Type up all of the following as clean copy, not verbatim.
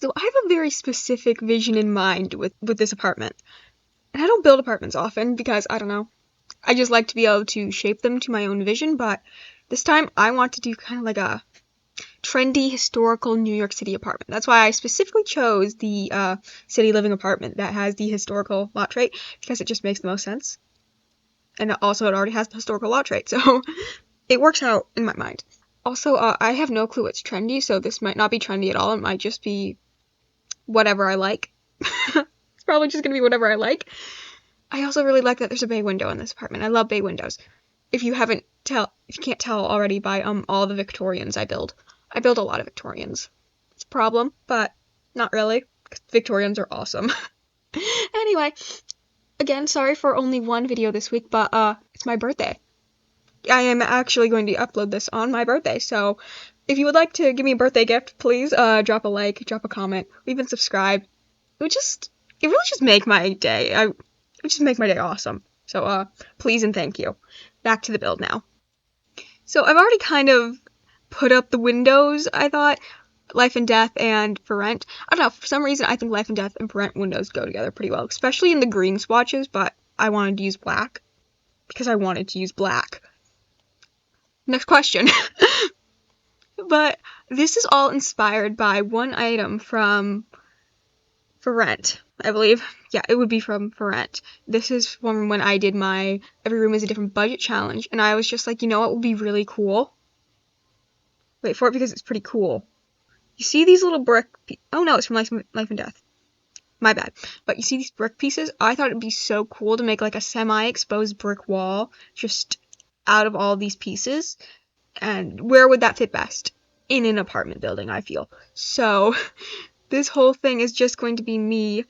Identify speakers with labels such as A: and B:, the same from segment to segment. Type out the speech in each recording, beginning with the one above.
A: So I have a very specific vision in mind with this apartment. And I don't build apartments often because, I don't know, I just like to be able to shape them to my own vision, but this time I want to do kind of like a trendy historical New York City apartment. That's why I specifically chose the city living apartment that has the historical lot trait, because it just makes the most sense. And also it already has the historical lot trait, so it works out in my mind. Also, I have no clue what's trendy, so this might not be trendy at all. It might just be whatever I like. It's probably just gonna be whatever I like. I also really like that there's a bay window in this apartment. I love bay windows. If you can't tell already by all the Victorians I build a lot of Victorians. It's a problem, but not really, because Victorians are awesome. Anyway, again, sorry for only one video this week, but it's my birthday. I am actually going to upload this on my birthday, so if you would like to give me a birthday gift, please drop a like, drop a comment, or even subscribe. It really just make my day. It would just make my day awesome. So please and thank you. Back to the build now. So I've already kind of put up the windows, I thought. Life and Death and For Rent. I don't know, for some reason I think Life and Death and For Rent windows go together pretty well, especially in the green swatches, but I wanted to use black because I wanted to use black. Next question. But this is all inspired by one item from For Rent, I believe. Yeah, it would be from For Rent. This is from when I did my Every Room is a Different Budget challenge, and I was just like, you know what would be really cool? Wait for it because it's pretty cool. You see these little brick oh no, it's from Life and Death. My bad. But you see these brick pieces? I thought it'd be so cool to make like a semi-exposed brick wall just out of all these pieces. And where would that fit best? In an apartment building, I feel. So this whole thing is just going to be me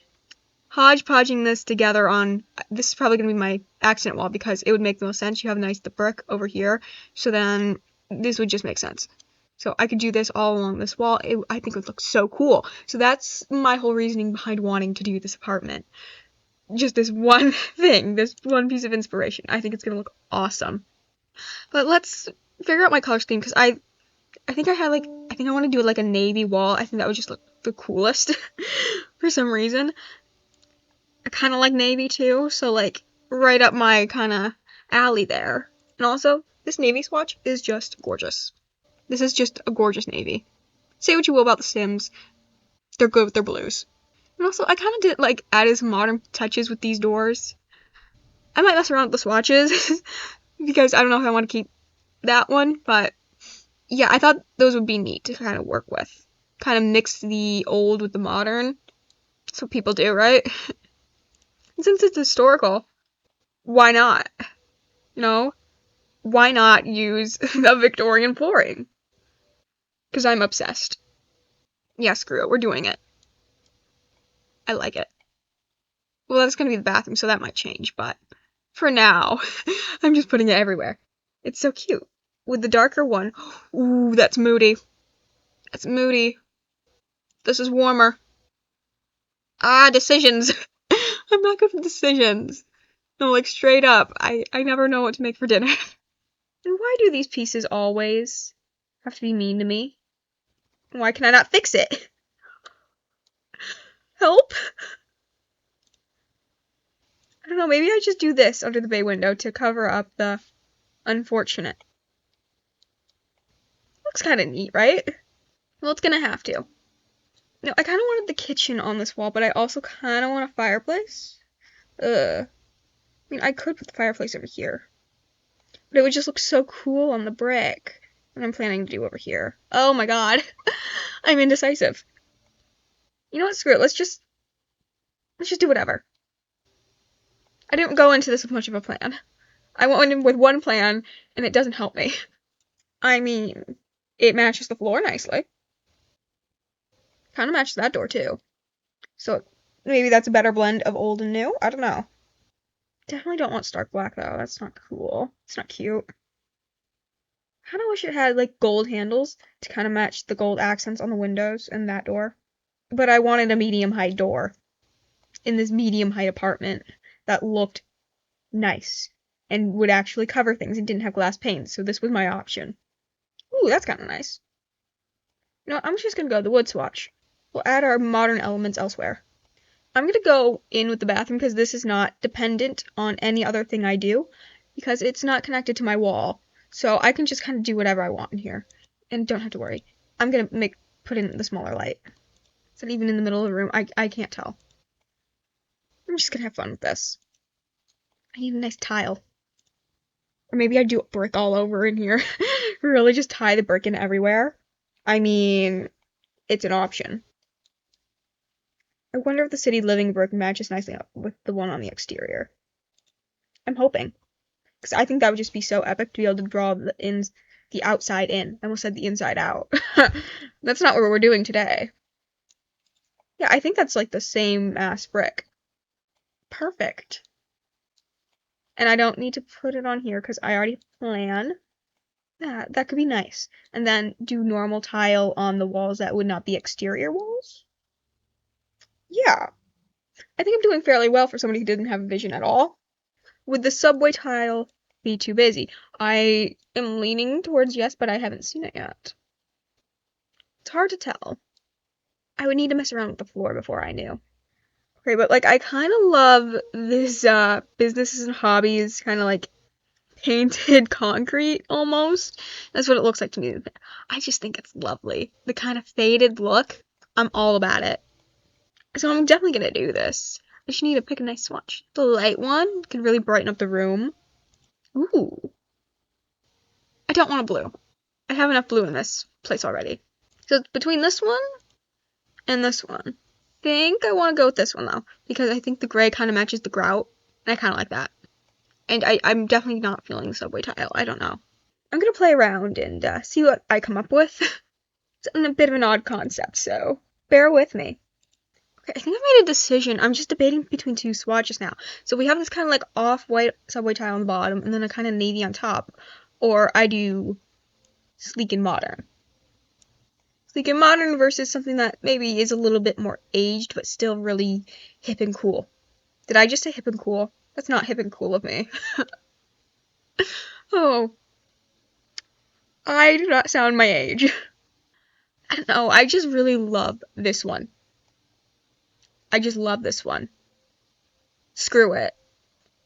A: hodgepodging this together on, this is probably going to be my accent wall because it would make the most sense. You have the brick over here, so then this would just make sense. So I could do this all along this wall. I think it would look so cool. So that's my whole reasoning behind wanting to do this apartment. Just this one thing, this one piece of inspiration. I think it's going to look awesome. But let's figure out my color scheme because I think I want to do like a navy wall. I think that would just look the coolest for some reason. I kind of like navy too, so like right up my kind of alley there. And also, this navy swatch is just gorgeous. This is just a gorgeous navy. Say what you will about the Sims, they're good with their blues. And also, I kind of did like added some modern touches with these doors. I might mess around with the swatches because I don't know if I want to keep that one, but yeah, I thought those would be neat to kind of work with. Kind of mix the old with the modern. That's what people do, right? And since it's historical, why not? You know? Why not use the Victorian flooring? Because I'm obsessed. Yeah, screw it. We're doing it. I like it. Well, that's going to be the bathroom, so that might change, but for now, I'm just putting it everywhere. It's so cute. With the darker one, ooh, that's moody. That's moody. This is warmer. Decisions. I'm not good with decisions. No, like straight up, I never know what to make for dinner. And why do these pieces always have to be mean to me? Why can I not fix it? Help? I don't know, maybe I just do this under the bay window to cover up the unfortunate. Looks kind of neat, right? Well, it's gonna have to. No, I kind of wanted the kitchen on this wall, but I also kind of want a fireplace. I mean, I could put the fireplace over here, but it would just look so cool on the brick. And I'm planning to do over here. Oh my god. I'm indecisive. You know what? Screw it. Let's just do whatever. I didn't go into this with much of a plan. I went in with one plan, and it doesn't help me. I mean, it matches the floor nicely. Kind of matches that door, too. So, maybe that's a better blend of old and new? I don't know. Definitely don't want stark black, though. That's not cool. It's not cute. Kind of wish it had, like, gold handles to kind of match the gold accents on the windows and that door. But I wanted a medium-height door in this medium-height apartment that looked nice and would actually cover things and didn't have glass panes, so this was my option. Ooh, that's kind of nice. No, I'm just gonna go the wood swatch. We'll add our modern elements elsewhere. I'm going to go in with the bathroom because this is not dependent on any other thing I do because it's not connected to my wall. So I can just kind of do whatever I want in here and don't have to worry. I'm going to put in the smaller light. Is that even in the middle of the room? I can't tell. I'm just going to have fun with this. I need a nice tile. Or maybe I do brick all over in here. Really just tie the brick in everywhere. I mean, it's an option. I wonder if the city living brick matches nicely up with the one on the exterior. I'm hoping. Because I think that would just be so epic to be able to draw the outside in. I almost said the inside out. That's not what we're doing today. Yeah, I think that's like the same ass brick. Perfect. And I don't need to put it on here because I already plan. That could be nice. And then do normal tile on the walls that would not be exterior walls. Yeah. I think I'm doing fairly well for somebody who didn't have vision at all. Would the subway tile be too busy? I am leaning towards yes, but I haven't seen it yet. It's hard to tell. I would need to mess around with the floor before I knew. Okay, but like I kind of love this businesses and hobbies kind of like painted concrete almost. That's what it looks like to me. I just think it's lovely. The kind of faded look. I'm all about it. So I'm definitely gonna do this. I just need to pick a nice swatch. The light one can really brighten up the room. Ooh. I don't want a blue. I have enough blue in this place already. So it's between this one and this one. I think I want to go with this one though, because I think the gray kind of matches the grout, and I kind of like that. And I'm definitely not feeling the subway tile. I don't know. I'm gonna play around and see what I come up with. It's a bit of an odd concept, so bear with me. Okay, I think I've made a decision. I'm just debating between two swatches now. So we have this kind of like off-white subway tile on the bottom, and then a kind of navy on top. Or I do sleek and modern. Sleek and modern versus something that maybe is a little bit more aged, but still really hip and cool. Did I just say hip and cool? That's not hip and cool of me. Oh. I do not sound my age. I don't know, I just really love this one. I just love this one. Screw it.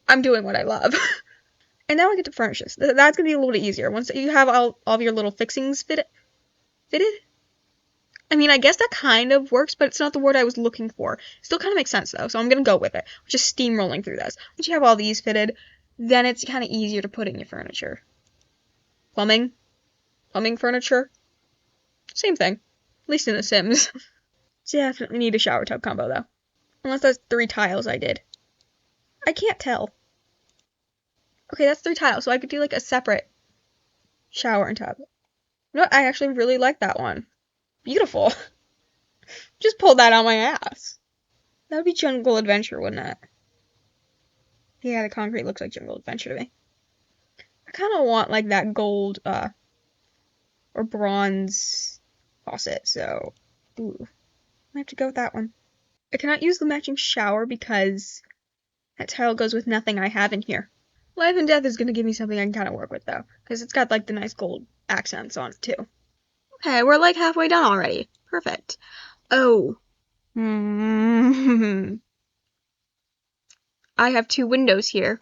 A: I'm doing what I love. And now I get to furnish this. That's gonna be a little bit easier. Once you have all of your little fixings fitted? I mean, I guess that kind of works, but it's not the word I was looking for. Still kind of makes sense, though, so I'm gonna go with it. Just steamrolling through this. Once you have all these fitted, then it's kind of easier to put in your furniture. Plumbing furniture? Same thing. At least in The Sims. Definitely need a shower tub combo, though. Unless that's 3 tiles I did. I can't tell. Okay, that's 3 tiles, so I could do, like, a separate shower and tub. You know what? I actually really like that one. Beautiful. Just pulled that out my ass. That would be Jungle Adventure, wouldn't it? Yeah, the concrete looks like Jungle Adventure to me. I kind of want, like, that gold, or bronze faucet, so, ooh. I have to go with that one. I cannot use the matching shower because that tile goes with nothing I have in here. Life and Death is going to give me something I can kind of work with, though, because it's got, like, the nice gold accents on it, too. Okay, we're, like, halfway done already. Perfect. Oh. I have 2 windows here,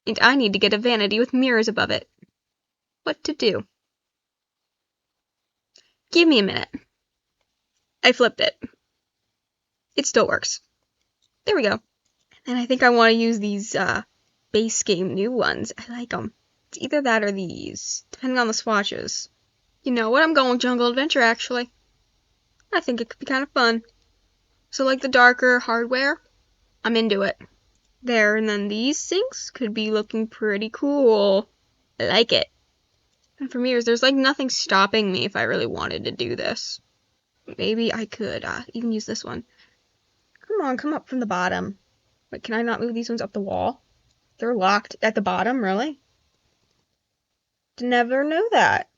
A: and I need to get a vanity with mirrors above it. What to do? Give me a minute. I flipped it. It still works. There we go. And I think I want to use these, base game new ones. I like them. It's either that or these, depending on the swatches. You know what? I'm going with Jungle Adventure, actually. I think it could be kind of fun. So, like the darker hardware, I'm into it. There, and then these sinks could be looking pretty cool. I like it. And for mirrors, there's like nothing stopping me if I really wanted to do this. Maybe I could even use this one. Come on, come up from the bottom. Wait, can I not move these ones up the wall? They're locked at the bottom, really? Never know that.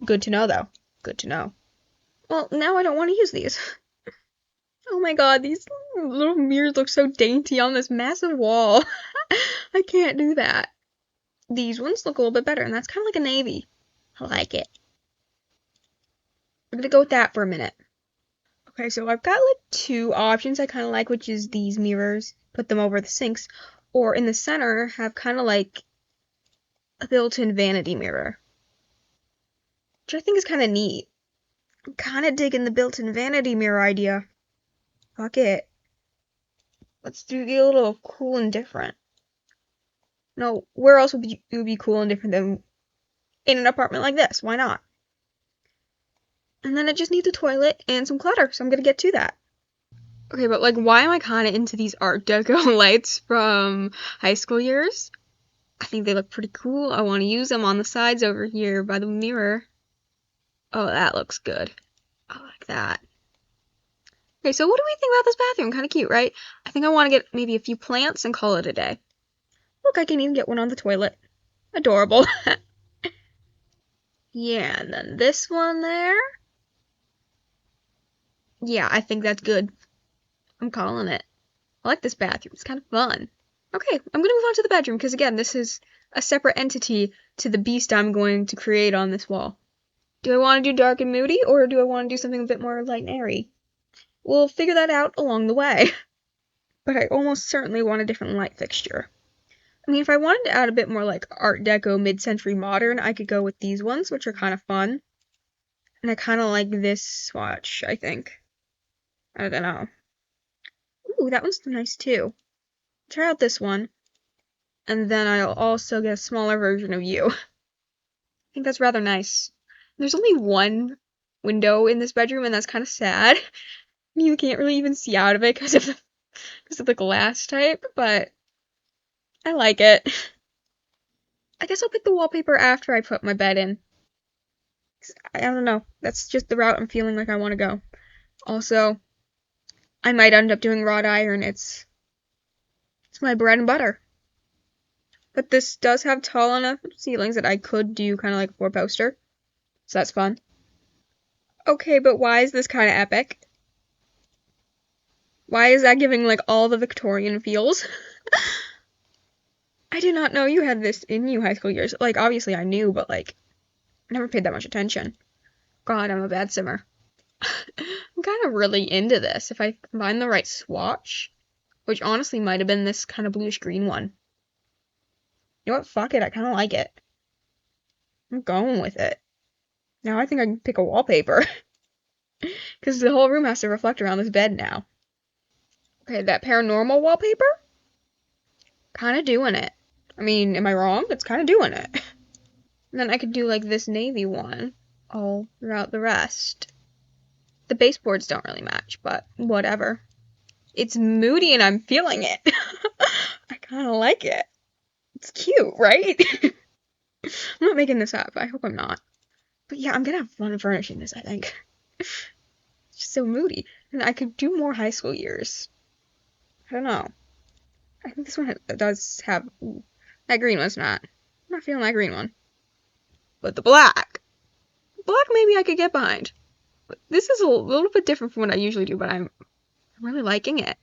A: Good to know, though. Good to know. Well, now I don't want to use these. Oh my god, these little mirrors look so dainty on this massive wall. I can't do that. These ones look a little bit better, and that's kind of like a navy. I like it. We're gonna go with that for a minute. Okay, so I've got like two options I kind of like, which is these mirrors, put them over the sinks, or in the center have kind of like a built-in vanity mirror, which I think is kind of neat. I'm kind of digging the built-in vanity mirror idea. Fuck it. Let's do get a little cool and different. No, where else it would be cool and different than in an apartment like this? Why not? And then I just need the toilet and some clutter, so I'm gonna get to that. Okay, but like, why am I kind of into these Art Deco lights from high school years? I think they look pretty cool. I want to use them on the sides over here by the mirror. Oh, that looks good. I like that. Okay, so what do we think about this bathroom? Kind of cute, right? I think I want to get maybe a few plants and call it a day. Look, I can even get one on the toilet. Adorable. Yeah, and then this one there. Yeah, I think that's good. I'm calling it. I like this bathroom. It's kind of fun. Okay, I'm gonna move on to the bedroom because again, this is a separate entity to the beast I'm going to create on this wall. Do I want to do dark and moody, or do I want to do something a bit more light and airy? We'll figure that out along the way. But I almost certainly want a different light fixture. I mean, if I wanted to add a bit more like Art Deco, mid-century modern, I could go with these ones, which are kind of fun. And I kind of like this swatch, I think. I don't know. Ooh, that one's nice too. Try out this one. And then I'll also get a smaller version of you. I think that's rather nice. There's only one window in this bedroom, and that's kind of sad. You can't really even see out of it because of the glass type, but I like it. I guess I'll pick the wallpaper after I put my bed in. I don't know. That's just the route I'm feeling like I want to go. Also, I might end up doing wrought iron. It's my bread and butter. But this does have tall enough ceilings that I could do kind of like a four-poster. So that's fun. Okay, but why is this kind of epic? Why is that giving like all the Victorian feels? I did not know you had this in you high school years. Like, obviously I knew, but like, I never paid that much attention. God, I'm a bad simmer. I'm kind of really into this. If I find the right swatch, which honestly might have been this kind of bluish green one. You know what? Fuck it. I kind of like it. I'm going with it. Now I think I can pick a wallpaper. Because the whole room has to reflect around this bed now. Okay, that paranormal wallpaper? Kind of doing it. I mean, am I wrong? It's kind of doing it. And then I could do like this navy one all throughout the rest. The baseboards don't really match, but whatever. It's moody and I'm feeling it. I kind of like it. It's cute, right? I'm not making this up. I hope I'm not. But yeah, I'm gonna have fun furnishing this, I think. It's just so moody. And I could do more high school years. I don't know. I think this one does have... Ooh, that green one's not. I'm not feeling that green one. But the black. Black maybe I could get behind. But this is a little bit different from what I usually do, but I'm really liking it.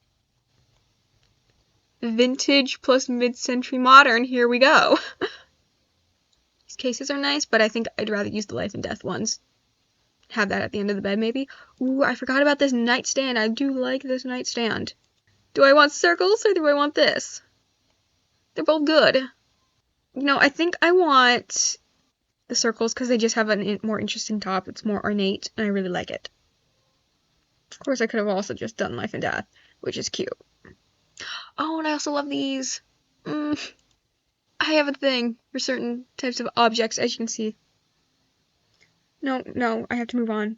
A: Vintage plus mid-century modern, here we go. These cases are nice, but I think I'd rather use the life and death ones. Have that at the end of the bed, maybe. Ooh, I forgot about this nightstand. I do like this nightstand. Do I want circles or do I want this? They're both good. You know, I think I want the circles because they just have a more interesting top. It's more ornate, and I really like it. Of course, I could have also just done life and death, which is cute. Oh, and I also love these. I have a thing for certain types of objects, as you can see. No, I have to move on.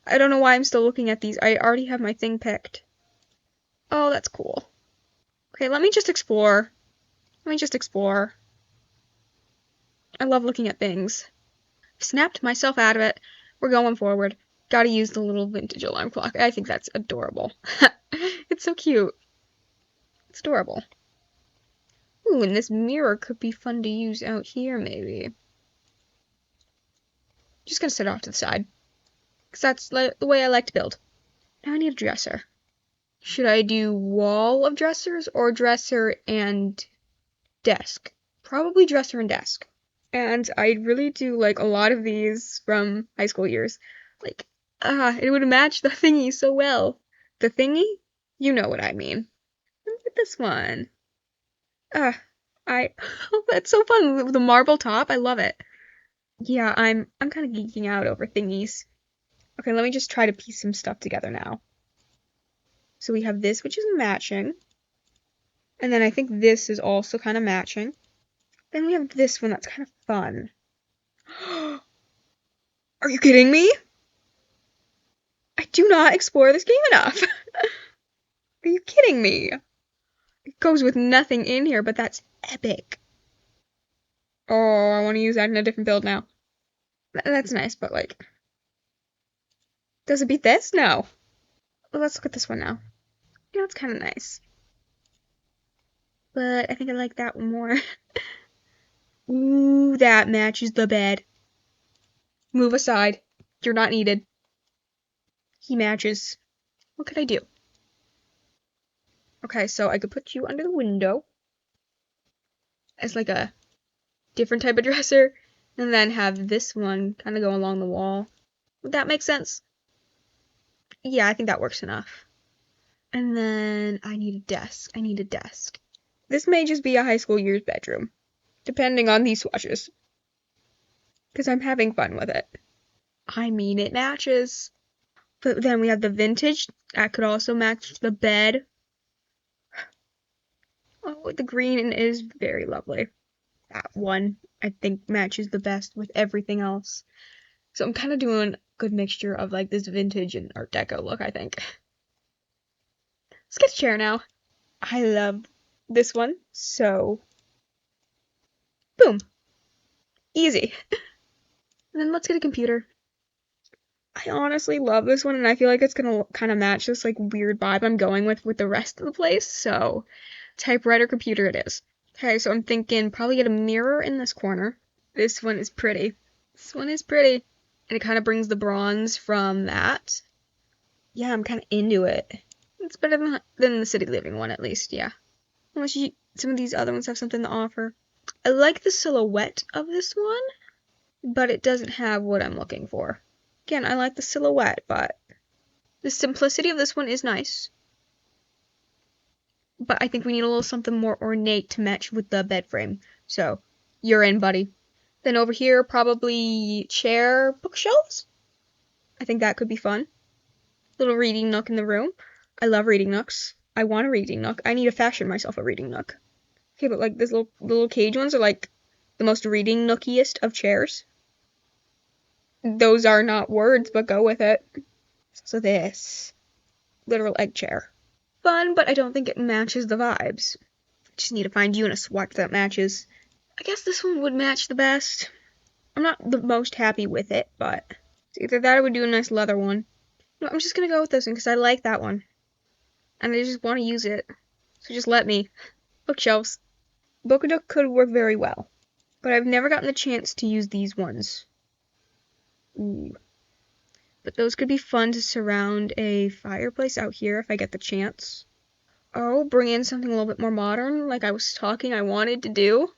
A: I don't know why I'm still looking at these. I already have my thing picked. Oh, that's cool. Okay, let me just explore. I love looking at things. Snapped myself out of it. We're going forward. Gotta use the little vintage alarm clock. I think that's adorable. It's so cute. It's adorable. Ooh, and this mirror could be fun to use out here, maybe. Just gonna set it off to the side. Because that's the way I like to build. Now I need a dresser. Should I do wall of dressers or dresser and desk? Probably dresser and desk. And I really do like a lot of these from high school years. Like, It would match the thingy so well. The thingy? You know what I mean. Look at this one. Ah, oh, that's so fun. The marble top, I love it. Yeah, I'm kind of geeking out over thingies. Okay, let me just try to piece some stuff together now. So we have this, which is matching. And then I think this is also kind of matching. Then we have this one that's kind of fun. Are you kidding me? I do not explore this game enough. Are you kidding me? It goes with nothing in here, but that's epic. Oh, I want to use that in a different build now. That's nice, but like, does it beat this? No. Well, let's look at this one now. Yeah, it's kind of nice. But I think I like that one more. Ooh, that matches the bed. Move aside. You're not needed. He matches. What could I do? Okay, so I could put you under the window as like a different type of dresser, and then have this one kind of go along the wall. Would that make sense? Yeah, I think that works enough. And then I need a desk. I need a desk. This may just be a high school year's bedroom, depending on these swatches. Because I'm having fun with it. I mean, it matches. But then we have the vintage. That could also match the bed. Oh, the green is very lovely. That one, I think, matches the best with everything else. So I'm kind of doing a good mixture of like this vintage and Art Deco look, I think. Let's get a chair now. I love this one, so boom. Easy. And then let's get a computer. I honestly love this one, and I feel like it's gonna kind of match this like weird vibe I'm going with the rest of the place, so typewriter computer it is. Okay, so I'm thinking probably get a mirror in this corner. This one is pretty. This one is pretty. And it kind of brings the bronze from that. Yeah, I'm kind of into it. It's better than the city living one, at least, yeah. Unless some of these other ones have something to offer. I like the silhouette of this one, but it doesn't have what I'm looking for. Again, I like the silhouette, but the simplicity of this one is nice. But I think we need a little something more ornate to match with the bed frame. So, you're in, buddy. Then over here, probably chair bookshelves. I think that could be fun. Little reading nook in the room. I love reading nooks. I want a reading nook. I need to fashion myself a reading nook. Okay, but like these little cage ones are like the most reading nookiest of chairs. Those are not words, but go with it. So this literal egg chair. Fun, but I don't think it matches the vibes. Just need to find you in a swatch that matches. I guess this one would match the best. I'm not the most happy with it, but it's either that or would do a nice leather one. No, I'm just gonna go with this one because I like that one. And I just want to use it. So just let me. Bookshelves. Book-a-Dook could work very well. But I've never gotten the chance to use these ones. Ooh. But those could be fun to surround a fireplace out here if I get the chance. Oh, bring in something a little bit more modern, like I was talking I wanted to do.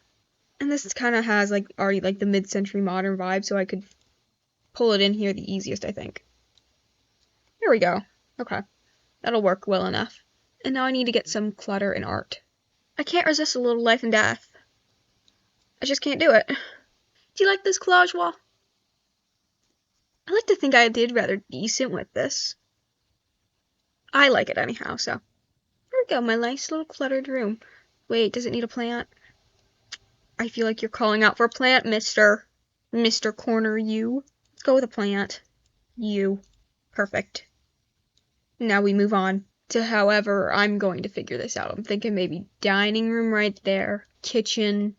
A: And this kind of has like already like the mid-century modern vibe, so I could pull it in here the easiest, I think. Here we go. Okay. That'll work well enough. And now I need to get some clutter and art. I can't resist a little life and death. I just can't do it. Do you like this collage wall? I like to think I did rather decent with this. I like it anyhow, so. There we go, my nice little cluttered room. Wait, does it need a plant? I feel like you're calling out for a plant, Mr. Corner you. Let's go with a plant. You. Perfect. Now we move on to however I'm going to figure this out. I'm thinking maybe dining room right there, kitchen,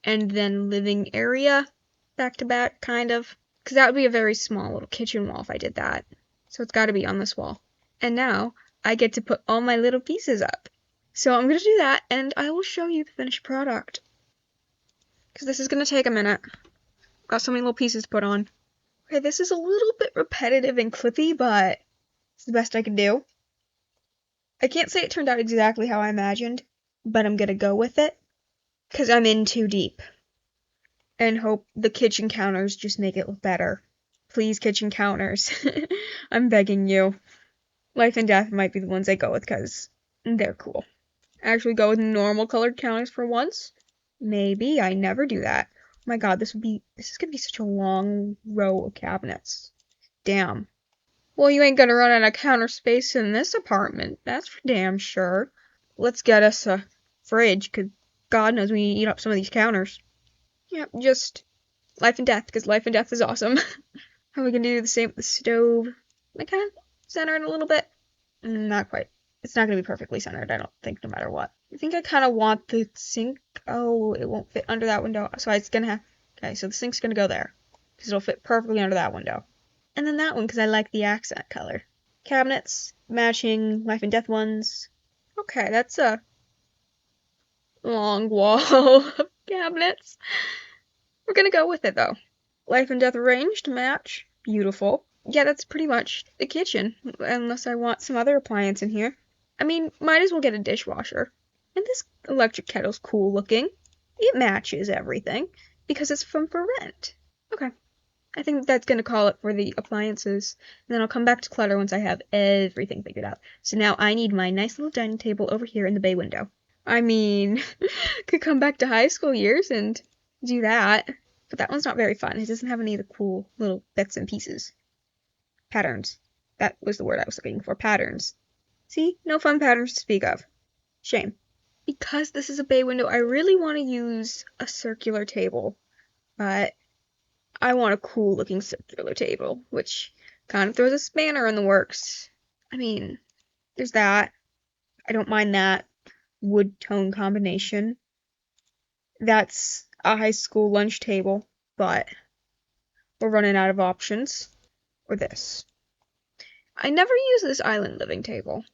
A: and then living area, back to back, kind of. Because that would be a very small little kitchen wall if I did that. So it's got to be on this wall. And now I get to put all my little pieces up. So I'm going to do that, and I will show you the finished product. Because this is going to take a minute. Got so many little pieces to put on. Okay, this is a little bit repetitive and clippy, but it's the best I can do. I can't say it turned out exactly how I imagined, but I'm going to go with it. Because I'm in too deep. And hope the kitchen counters just make it look better. Please, kitchen counters. I'm begging you. Life and Death might be the ones I go with because they're cool. Actually go with normal colored counters for once. Maybe. I never do that. Oh my god, this is gonna be such a long row of cabinets. Damn. Well, you ain't gonna run out of counter space in this apartment. That's for damn sure. Let's get us a fridge, because God knows we eat up some of these counters. Yep, just Life and Death, because Life and Death is awesome. How are we gonna do the same with the stove? I kind of center it a little bit. Not quite. It's not gonna be perfectly centered, I don't think, no matter what. I think I kind of want the sink. Oh, it won't fit under that window, so it's gonna have. Okay, so the sink's gonna go there, because it'll fit perfectly under that window. And then that one, because I like the accent color. Cabinets, matching Life and Death ones. Okay, that's a long wall of cabinets. We're gonna go with it, though. Life and Death arranged, match, beautiful. Yeah, that's pretty much the kitchen, unless I want some other appliance in here. I mean, might as well get a dishwasher. And this electric kettle's cool looking. It matches everything, because it's from For Rent. Okay. I think that's going to call it for the appliances. And then I'll come back to clutter once I have everything figured out. So now I need my nice little dining table over here in the bay window. I mean, could come back to high school years and do that. But that one's not very fun. It doesn't have any of the cool little bits and pieces. Patterns. That was the word I was looking for. Patterns. See? No fun patterns to speak of. Shame. Because this is a bay window, I really want to use a circular table. But I want a cool looking circular table, which kind of throws a spanner in the works. I mean, there's that. I don't mind that wood tone combination. That's a high school lunch table, but we're running out of options. Or this. I never use this island living table,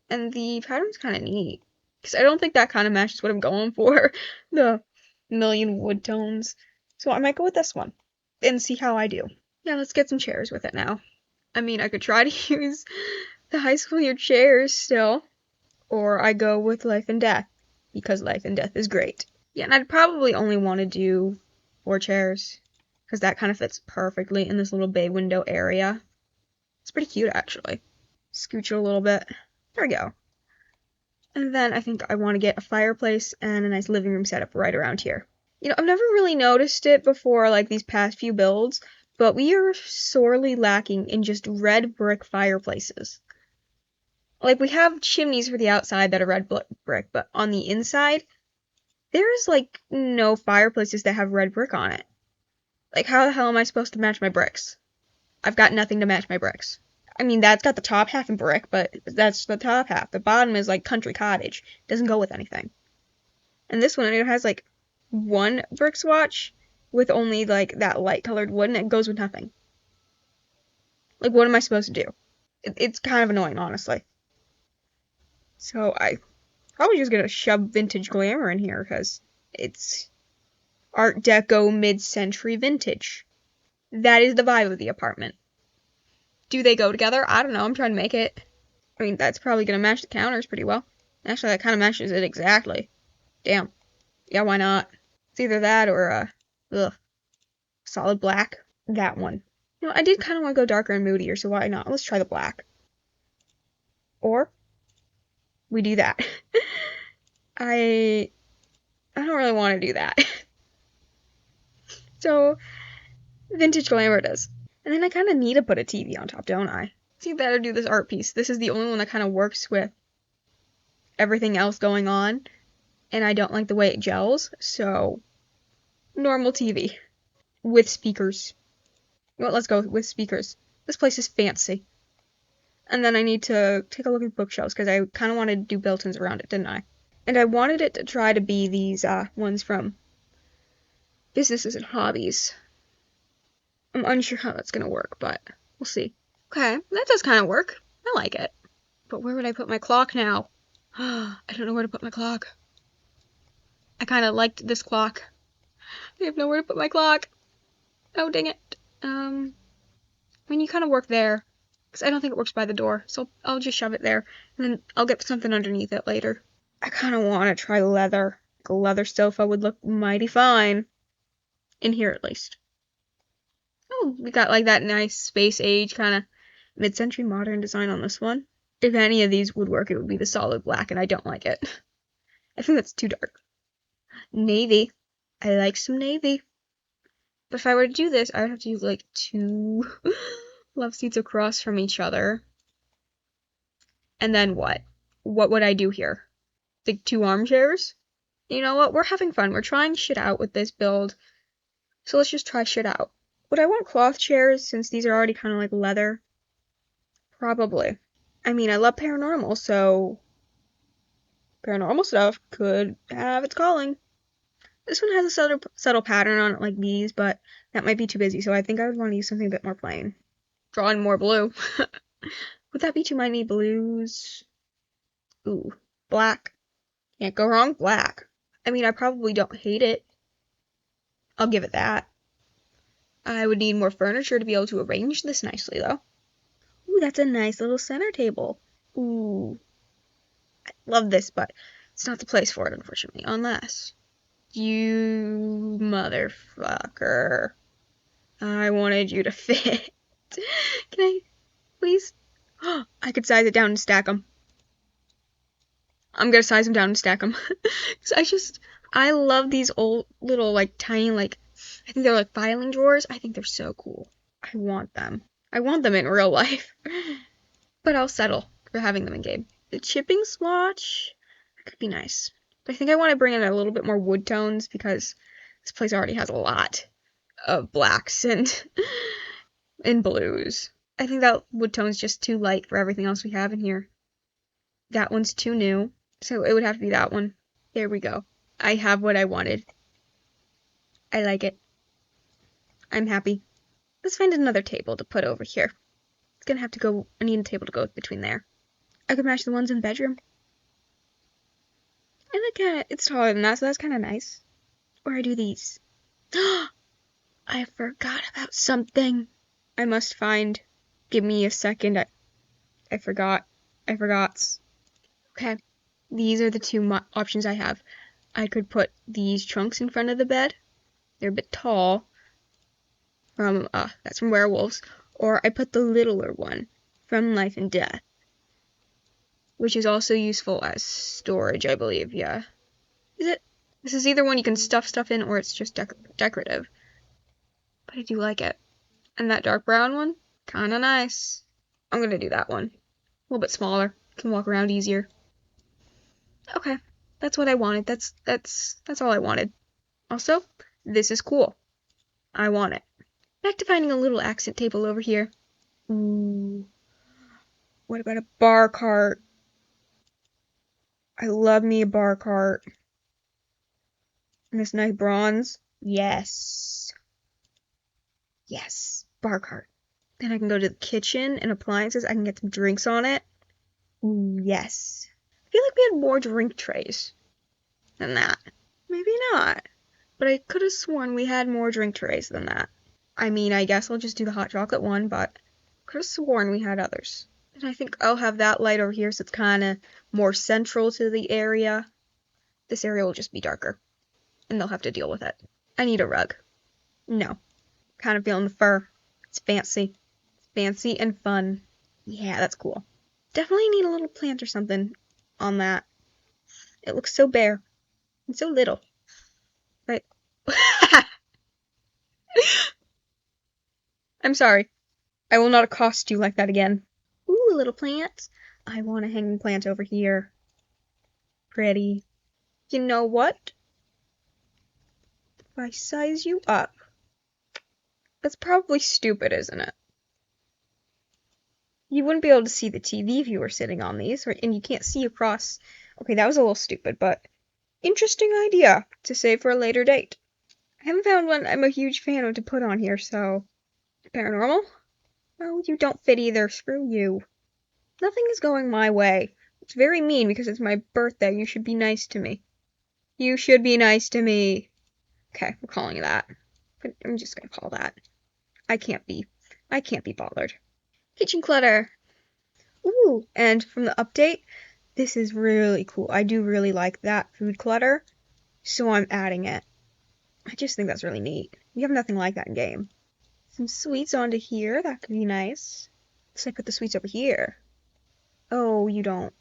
A: and the pattern's kind of neat, because I don't think that kind of matches what I'm going for, the million wood tones. So I might go with this one. And see how I do. Yeah, let's get some chairs with it now. I mean, I could try to use the high school year chairs still, or I go with Life and Death, because Life and Death is great. Yeah, and I'd probably only want to do 4 chairs, because that kind of fits perfectly in this little bay window area. It's pretty cute, actually. Scooch it a little bit. There we go. And then I think I want to get a fireplace and a nice living room setup right around here. You know, I've never really noticed it before, like, these past few builds, but we are sorely lacking in just red brick fireplaces. Like, we have chimneys for the outside that are red brick, but on the inside, there's, like, no fireplaces that have red brick on it. Like, how the hell am I supposed to match my bricks? I've got nothing to match my bricks. I mean, that's got the top half in brick, but that's the top half. The bottom is, like, country cottage. Doesn't go with anything. And this one, it has, like, 1 brick swatch with only, like, that light colored wood, and it goes with nothing. Like, what am I supposed to do? It's kind of annoying, honestly. So I probably just gonna shove vintage glamour in here, because it's Art Deco mid-century vintage. That is the vibe of the apartment. Do they go together? I don't know, I'm trying to make it. I mean, that's probably gonna match the counters pretty well. Actually, that kind of matches it exactly. Damn. Yeah, why not? It's either that or, solid black. That one. You know, I did kind of want to go darker and moodier, so why not? Let's try the black. Or, we do that. I don't really want to do that. So, vintage glamour it is. And then I kind of need to put a TV on top, don't I? It's either that or do this art piece. This is the only one that kind of works with everything else going on, and I don't like the way it gels, so normal TV. With speakers. Well, let's go with speakers. This place is fancy. And then I need to take a look at bookshelves, because I kind of wanted to do built-ins around it, didn't I? And I wanted it to try to be these ones from Businesses and Hobbies. I'm unsure how that's going to work, but we'll see. Okay, that does kind of work. I like it. But where would I put my clock now? I don't know where to put my clock. I kind of liked this clock. I have nowhere to put my clock. Oh, dang it. I mean, you kind of work there, because I don't think it works by the door, so I'll just shove it there, and then I'll get something underneath it later. I kind of want to try leather. Like a leather sofa would look mighty fine. In here, at least. Oh, we got like that nice space age kind of mid-century modern design on this one. If any of these would work, it would be the solid black, and I don't like it. I think that's too dark. Navy. I like some navy. But if I were to do this, I would have to use like 2 love seats across from each other. And then what? What would I do here? Like 2 armchairs? You know what? We're having fun. We're trying shit out with this build. So let's just try shit out. Would I want cloth chairs since these are already kind of like leather? Probably. I mean, I love paranormal, so paranormal stuff could have its calling. This one has a subtle pattern on it like these, but that might be too busy, so I think I would want to use something a bit more plain. Drawing more blue. Would that be too many blues? Ooh, black. Can't go wrong, black. I mean, I probably don't hate it. I'll give it that. I would need more furniture to be able to arrange this nicely, though. Ooh, that's a nice little center table. Ooh. I love this, but it's not the place for it, unfortunately, unless... You motherfucker. I wanted you to fit. Can I, please? I could size it down and stack them. I'm gonna size them down and stack them. Cause I love these old little, like, tiny, like, I think they're like filing drawers. I think they're so cool. I want them. I want them in real life. But I'll settle for having them in game. The chipping swatch, that could be nice. But I think I want to bring in a little bit more wood tones because this place already has a lot of blacks and blues. I think that wood tone's just too light for everything else we have in here. That one's too new, so it would have to be that one. There we go. I have what I wanted. I like it. I'm happy. Let's find another table to put over here. It's gonna have to go, I need a table to go between there. I could match the ones in the bedroom. And it's taller than that, so that's kind of nice. Or I do these. I forgot about something. I must find. Give me a second. I forgot. Okay. These are the 2 options I have. I could put these trunks in front of the bed. They're a bit tall. That's from Werewolves. Or I put the littler one from Life and Death, which is also useful as storage, I believe, yeah. Is it? This is either one you can stuff stuff in or it's just decorative. But I do like it. And that dark brown one, kinda nice. I'm gonna do that one. A little bit smaller. Can walk around easier. Okay. That's what I wanted. That's all I wanted. Also, this is cool. I want it. Back to finding a little accent table over here. Ooh. What about a bar cart? I love me a bar cart. And this nice bronze. Yes. Yes. Bar cart. Then I can go to the kitchen and appliances. I can get some drinks on it. Ooh, yes. I feel like we had more drink trays than that. Maybe not. But I could have sworn we had more drink trays than that. I mean, I guess I'll just do the hot chocolate one, but I could have sworn we had others. And I think I'll have that light over here so it's kind of more central to the area. This area will just be darker. And they'll have to deal with it. I need a rug. No. Kind of feeling the fur. It's fancy. It's fancy and fun. Yeah, that's cool. Definitely need a little plant or something on that. It looks so bare. And so little. Right. I'm sorry. I will not accost you like that again. Ooh, a little plant. I want a hanging plant over here. Pretty. You know what? If I size you up. That's probably stupid, isn't it? You wouldn't be able to see the TV if you were sitting on these, right? And you can't see across. Okay, that was a little stupid, but interesting idea to save for a later date. I haven't found one I'm a huge fan of to put on here, so... Paranormal? Oh, you don't fit either. Screw you. Nothing is going my way. It's very mean because it's my birthday. You should be nice to me. You should be nice to me. Okay, we're calling it that. But I'm just gonna call that. I can't be bothered. Kitchen clutter. Ooh, and from the update, this is really cool. I do really like that food clutter, so I'm adding it. I just think that's really neat. We have nothing like that in game. some sweets onto here. That could be nice. So I put the sweets over here. Oh, you don't.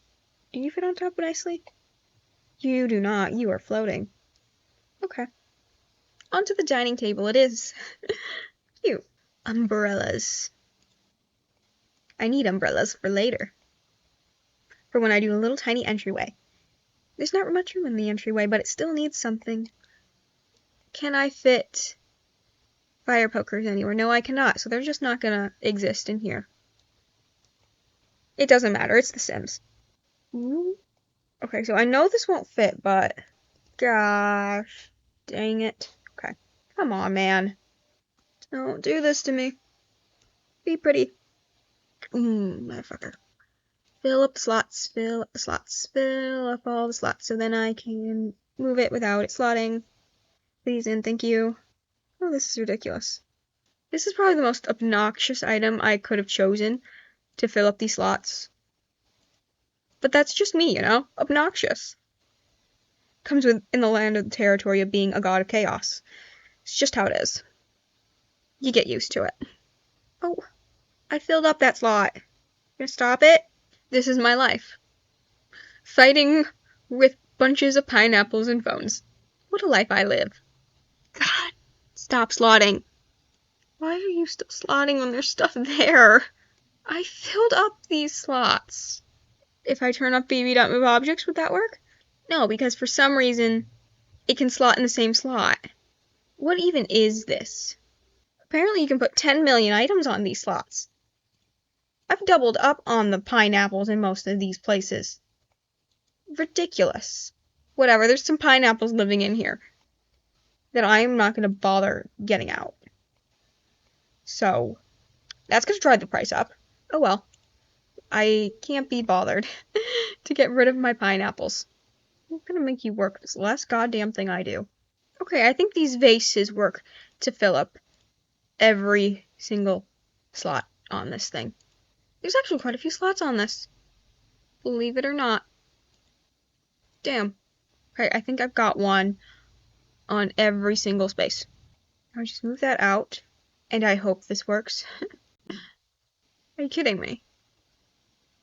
A: Do you fit on top nicely? You do not. You are floating. Okay. Onto the dining table it is. Cute. Umbrellas. I need umbrellas for later. For when I do a little tiny entryway. There's not much room in the entryway, but it still needs something. Can I fit fire pokers anywhere? No, I cannot, so they're just not gonna exist in here. It doesn't matter, it's The Sims. Ooh. Okay, so I know this won't fit, but gosh, dang it. Okay, come on, man. Don't do this to me. Be pretty. Motherfucker. Fill up the slots, fill up the slots, fill up all the slots, so then I can move it without it slotting. Please and thank you. Oh, this is ridiculous. This is probably the most obnoxious item I could have chosen to fill up these slots. But that's just me, you know? Obnoxious. Comes with in the land of the territory of being a god of chaos. It's just how it is. You get used to it. Oh, I filled up that slot. Gonna stop it? This is my life. Fighting with bunches of pineapples and phones. What a life I live. God, stop slotting. Why are you still slotting when there's stuff there? I filled up these slots. If I turn up BB.move objects, would that work? No, because for some reason, it can slot in the same slot. What even is this? Apparently you can put 10 million items on these slots. I've doubled up on the pineapples in most of these places. Ridiculous. Whatever, there's some pineapples living in here that I'm not going to bother getting out. So, that's going to drive the price up. Oh well. I can't be bothered to get rid of my pineapples. I'm going to make you work this last goddamn thing I do. Okay, I think these vases work to fill up every single slot on this thing. There's actually quite a few slots on this. Believe it or not. Damn. Okay, I think I've got one on every single space. I'll just move that out, and I hope this works. Are you kidding me?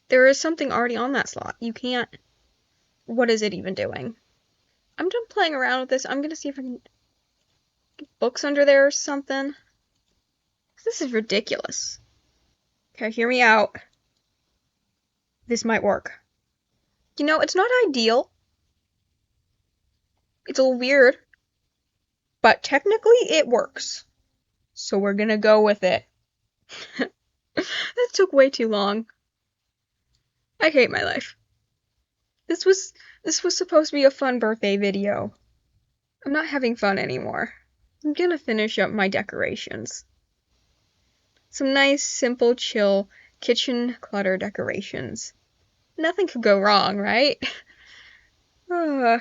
A: There is something already on that slot. You can't... What is it even doing? I'm done playing around with this. I'm gonna see if I can get books under there or something. This is ridiculous. Okay, hear me out. This might work. You know, it's not ideal. It's a little weird. But technically, it works. So we're gonna go with it. That took way too long. I hate my life. This was supposed to be a fun birthday video. I'm not having fun anymore. I'm gonna finish up my decorations. Some nice, simple, chill kitchen clutter decorations. Nothing could go wrong, right? I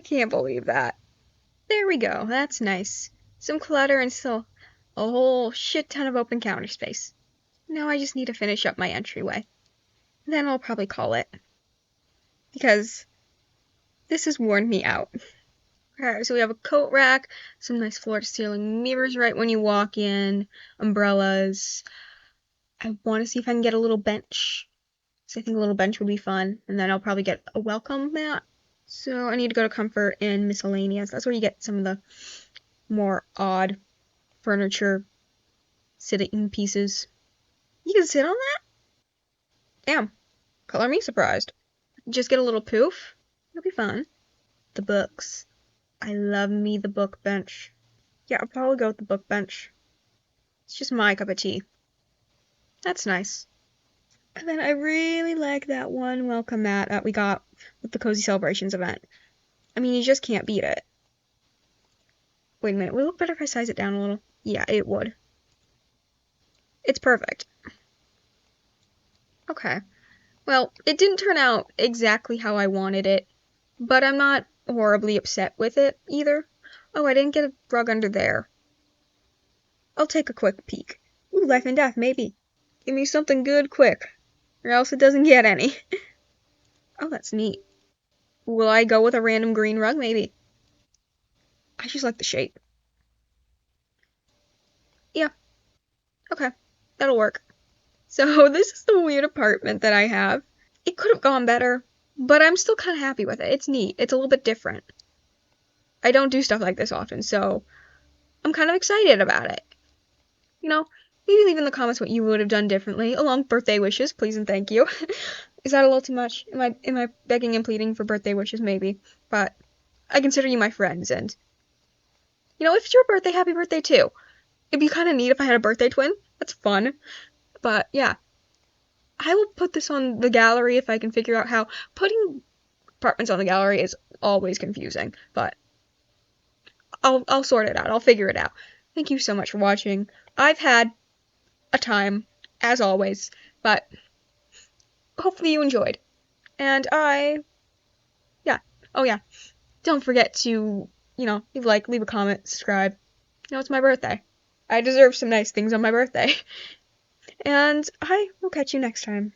A: can't believe that. There we go. That's nice. Some clutter and still a whole shit ton of open counter space. Now I just need to finish up my entryway. Then I'll probably call it. Because this has worn me out. Alright, so we have a coat rack, some nice floor-to-ceiling mirrors right when you walk in, umbrellas. I want to see if I can get a little bench. So I think a little bench would be fun. And then I'll probably get a welcome mat. So I need to go to comfort and miscellaneous. That's where you get some of the more odd furniture sitting pieces. You can sit on that? Damn. Color me surprised. Just get a little poof. It'll be fun. The books. I love me the book bench. Yeah, I'll probably go with the book bench. It's just my cup of tea. That's nice. And then I really like that one welcome mat that we got with the Cozy Celebrations event. I mean, you just can't beat it. Wait a minute, would it look better if I size it down a little? Yeah, it would. It's perfect. Okay. Well, it didn't turn out exactly how I wanted it, but I'm not horribly upset with it either. Oh, I didn't get a rug under there. I'll take a quick peek. Ooh, life and death, maybe. Give me something good quick, or else it doesn't get any. Oh, that's neat. Will I go with a random green rug? Maybe. I just like the shape. Yeah, okay, that'll work. So this is the weird apartment that I have. It could have gone better, but I'm still kind of happy with it. It's neat. It's a little bit different. I don't do stuff like this often, so I'm kind of excited about it. You know, maybe leave in the comments what you would have done differently, along birthday wishes, please and thank you. Is that a little too much? Am I begging and pleading for birthday wishes? Maybe, but I consider you my friends, and if it's your birthday, happy birthday too. It'd be kind of neat if I had a birthday twin. That's fun. But yeah, I will put this on the gallery if I can figure out how. Putting apartments on the gallery is always confusing, but I'll sort it out. I'll figure it out. Thank you so much for watching. I've had a time, as always, but hopefully you enjoyed. And yeah. Oh yeah. Don't forget to, leave a like, leave a comment, subscribe. It's my birthday. I deserve some nice things on my birthday. And I will catch you next time.